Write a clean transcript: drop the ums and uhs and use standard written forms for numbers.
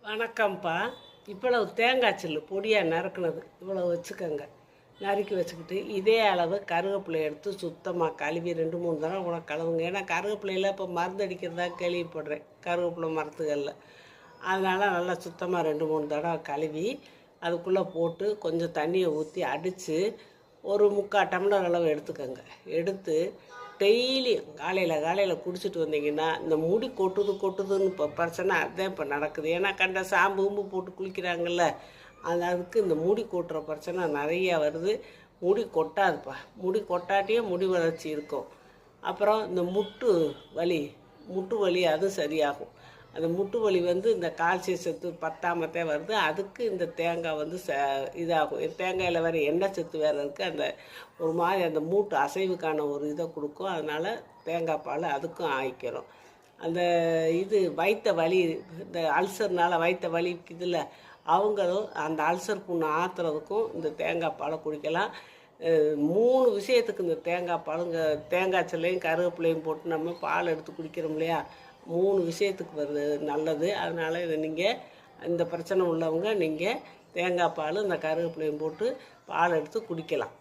வணக்கம்ப்பா. இவ்வளவு தேங்காய் சில்லு பொடியாக நறுக்குனது இவ்வளோ வச்சுக்கோங்க. நறுக்கி வச்சுக்கிட்டு இதே அளவு கருவேப்பிலை எடுத்து சுத்தமாக கழுவி 2-3 தடவை கூட கழுவுங்க. ஏன்னா கருவேப்பிலையில் இப்போ மருந்து அடிக்கிறதா கேள்விப்படுறேன் கருவேப்பிலை மரத்துகளில். அதனால் நல்லா சுத்தமாக 2-3 தடவை கழுவி அதுக்குள்ளே போட்டு கொஞ்சம் தண்ணியை ஊற்றி அடித்து ஒரு 3/4 டம்ளர் அளவு எடுத்துக்கோங்க. எடுத்து டெய்லியும் காலையில் குடிச்சிட்டு வந்தீங்கன்னா இந்த முடி கொட்டுதுன்னு இப்போ பிரச்சனை அதுதான் இப்போ நடக்குது. ஏன்னா கண்ட சாம்பு உம்பு போட்டு குளிக்கிறாங்கல்ல, அதுக்கு இந்த முடி கொட்டுற பிரச்சனை நிறையா வருது. முடி கொட்டாதுப்பா. முடி கொட்டாட்டியே முடி வளர்ச்சி இருக்கும். அப்புறம் இந்த முட்டு வலி அதுவும் சரியாகும். அந்த முட்டு வலி இந்த கால்சியம் சத்து பத்தாமத்தே வருது. அதுக்கு இந்த தேங்காய் இதாகும். தேங்காயில் வேறு எண்ணெய் சத்து வேறு இருக்குது. அந்த ஒரு மாதிரி அந்த மூட்டு அசைவுக்கான ஒரு இதை கொடுக்கும். அதனால் தேங்காய் பால் அதுக்கும் ஆயிக்கிறோம். அந்த வயிற்ற வலி, இந்த அல்சர்னால் வயிற்ற வலி இருக்குதுல்ல, அவங்களும் அந்த அல்சர் புண்ணு ஆற்றுறதுக்கும் இந்த தேங்காய் பாலை குடிக்கலாம். 3 விஷயத்துக்கு இந்த தேங்காய் சில்லையும் கருவேப்பிலையும் போட்டு நம்ம பால் எடுத்து குடிக்கிறோம் இல்லையா, 3 விஷயத்துக்கு வருது நல்லது. அதனால் இந்த பிரச்சனை உள்ளவங்க நீங்கள் தேங்காய் பால் இந்த கருவேப்பிலையும் போட்டு பால் எடுத்து குடிக்கலாம்.